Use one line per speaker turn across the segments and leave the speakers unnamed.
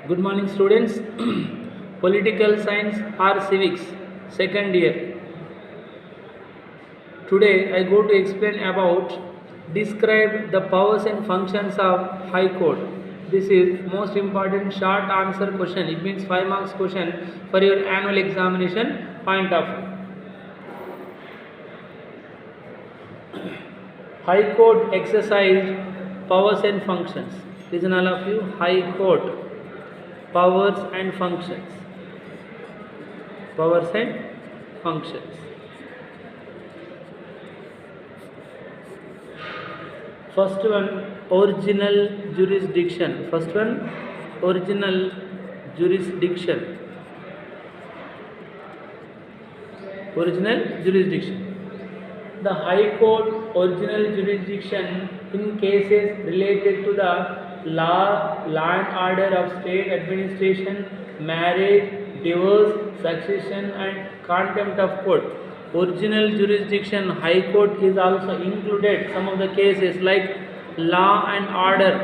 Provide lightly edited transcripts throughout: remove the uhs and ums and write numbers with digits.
Good morning, students. Political science or civics, second year. Today I go to explain about describe the powers and functions of High Court. This is most important short answer question. It means 5 marks question for your annual examination point of view. High Court exercise powers and functions. Listen all of you. High Court powers and functions. Powers and functions. First one, original jurisdiction. First one, original jurisdiction. Original jurisdiction. The High Court original jurisdiction in cases related to the law and order of state administration, marriage, divorce, succession and contempt of court. Original jurisdiction High Court is also included some of the cases like law and order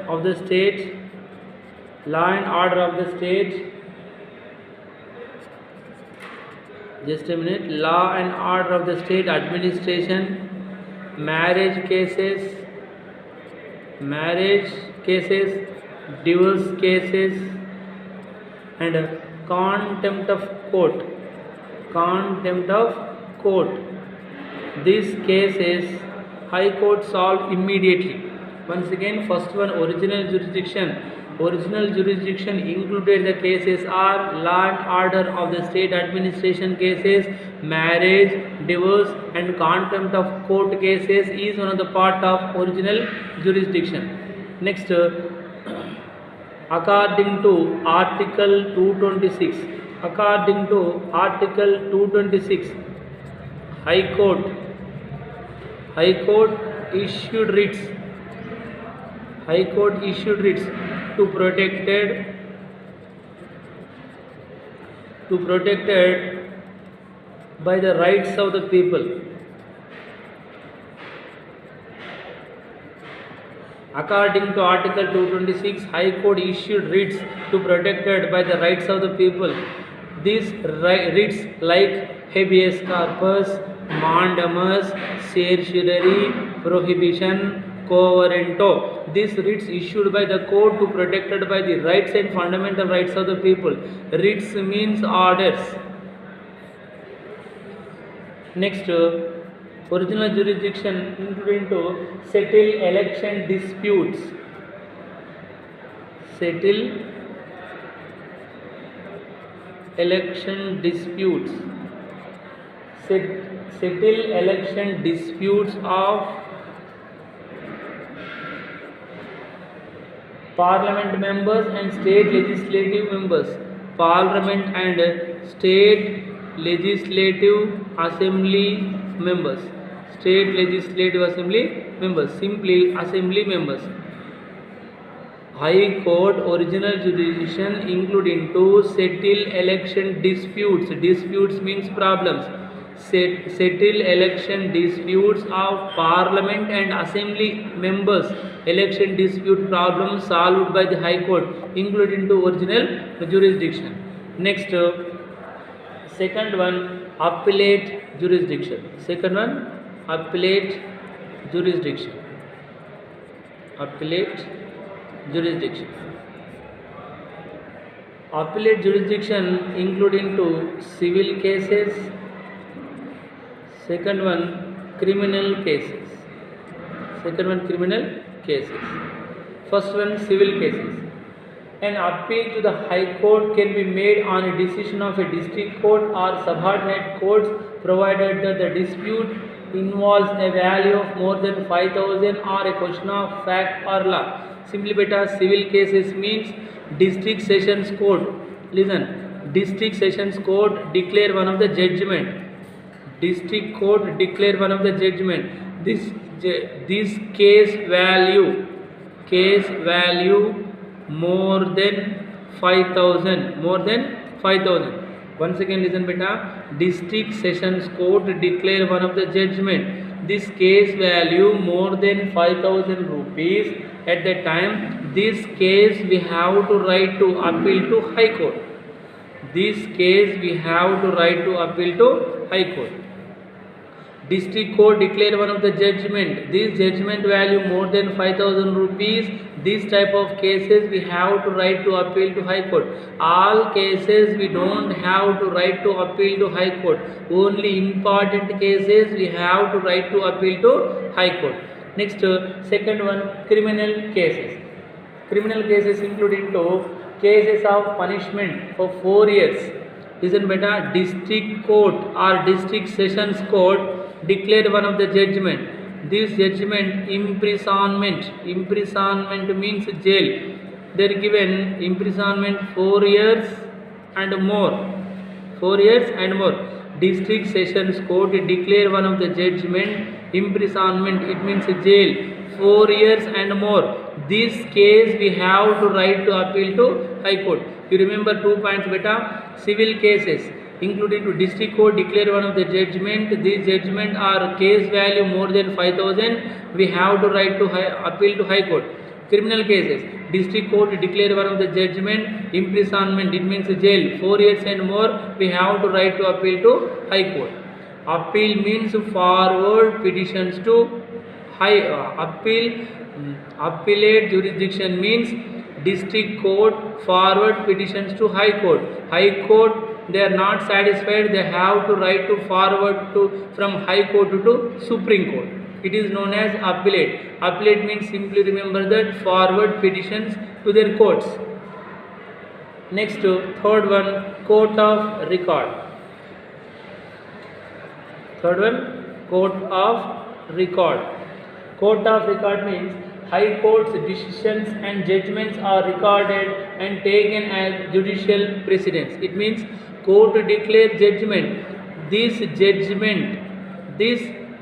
of the state, just a minute, law and order of the state administration, marriage cases, divorce cases and contempt of court. These cases High Court solved immediately. Once again, first one, original jurisdiction. Original jurisdiction included the cases are law and order of the state administration cases, marriage, divorce and contempt of court cases is one of the part of original jurisdiction. Next, according to Article 226, High Court issued writs to protected by the rights of the people. According to Article 226, High Court issued writs to protected by the rights of the people. These writs like habeas corpus, mandamus, certiorari, prohibition, quo warranto. These writs issued by the court to protected by the rights and fundamental rights of the people. Writs means orders. Next, original jurisdiction including to settle election disputes. Settle election disputes of Parliament members and state legislative members. Parliament and state legislative assembly members. Simply assembly members. High Court original jurisdiction including to settle election disputes. Disputes means problems. Settle election disputes of Parliament and assembly members. Election dispute problems solved by the High Court including to original jurisdiction. Next, second one, appellate jurisdiction. Appellate jurisdiction including to civil cases. Second one, criminal cases. First one, civil cases. An appeal to the High Court can be made on a decision of a district court or subordinate courts provided that the dispute involves a value of more than 5,000 or a question of fact or law. Simply beta, civil cases means district sessions court. Listen, district sessions court declare one of the judgment. District court declare one of the judgment. This case value more than 5,000. Once again listen beta, district sessions court declare one of the judgment. this case value more than 5,000 rupees, at the time this case we have to write to appeal to High Court. This case we have to write to appeal to High Court. District Court declare one of the judgment. This judgment value more than 5,000 rupees. This type of cases we have to write to appeal to High Court. All cases we don't have to write to appeal to High Court. Only important cases we have to write to appeal to High Court. Next, second one, criminal cases. Criminal cases include into cases of punishment for 4 years. Listen beta, district court or district sessions court declare one of the judgment. This judgment imprisonment means jail. They are given imprisonment 4 years and more. 4 years and more. District sessions court declare one of the judgment imprisonment, it means jail 4 years and more. This case we have to write to appeal to High Court. You remember 2 points beta. Civil cases including to district court declare one of the judgment. These judgment are case value more than 5,000. We have to write to appeal to High Court. Criminal cases, district court declare one of the judgment imprisonment, it means jail 4 years and more. We have to write to appeal to High Court. Appeal means forward petitions to appellate jurisdiction means district court forward petitions to High Court. High Court, they are not satisfied, they have to write to forward to from High Court to Supreme Court. It is known as appellate. Appellate means, simply remember that, forward petitions to their courts. Next, third one, court of record. Third one, court of record. Court of record means High Court's decisions and judgments are recorded and taken as judicial precedents. It means court declare judgment. This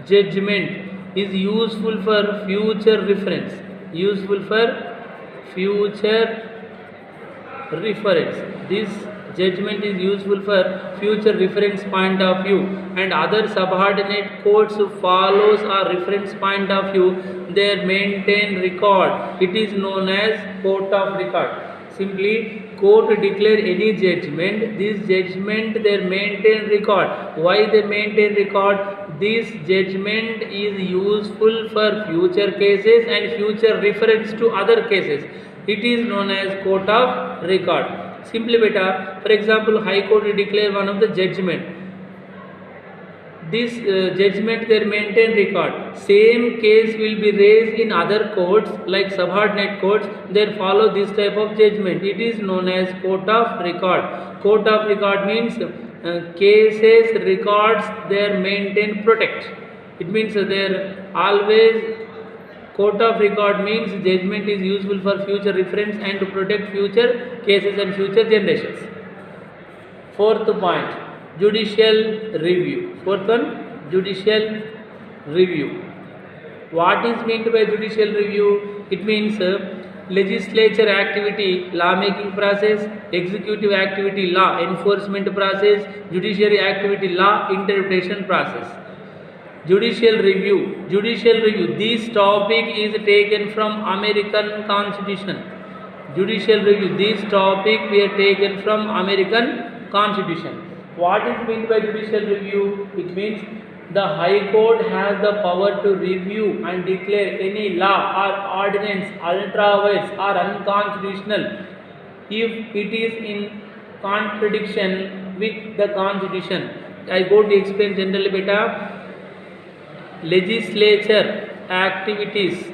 judgment is useful for future reference. Useful for future reference. This judgment is useful for future reference point of view, and other subordinate courts who follows our reference point of view, they maintain record. It is known as court of record. Simply, court declare any judgment. This judgment they maintain record. Why they maintain record? This judgment is useful for future cases and future reference to other cases. It is known as court of record. Simply beta, for example, High Court declare one of the judgment. This judgment they maintain record. Same case will be raised in other courts like subordinate courts. They follow this type of judgment. It is known as court of record. Court of record means cases records they maintain protect. It means they always. Court of record means judgment is useful for future reference and to protect future cases and future generations. Fourth point, judicial review. Fourth one, judicial review. What is meant by judicial review? It means legislature activity, law making process, executive activity, law enforcement process, judiciary activity, law interpretation process. Judicial review. This topic is taken from American Constitution. Judicial review. This topic we are taken from American Constitution. What is meant by judicial review? It means the High Court has the power to review and declare any law or ordinance ultra-vires or unconstitutional if it is in contradiction with the Constitution. I go to explain generally beta. Legislature activities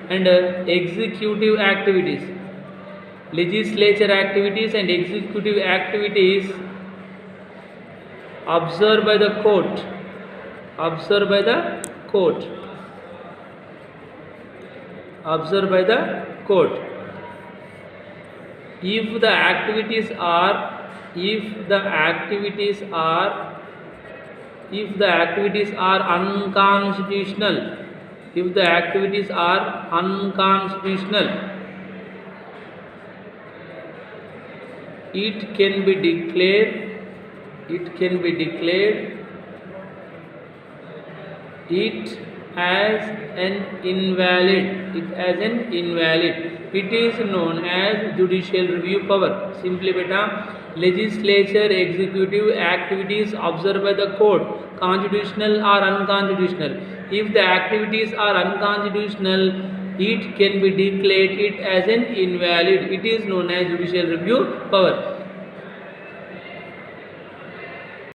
and executive activities. Legislature activities and executive activities observed by the court. If the activities are unconstitutional, it can be declared it as an invalid. It is known as judicial review power. Simply beta, legislature executive activities observed by the court constitutional or unconstitutional. If the activities are unconstitutional, it can be declared it as an invalid. It is known as judicial review power.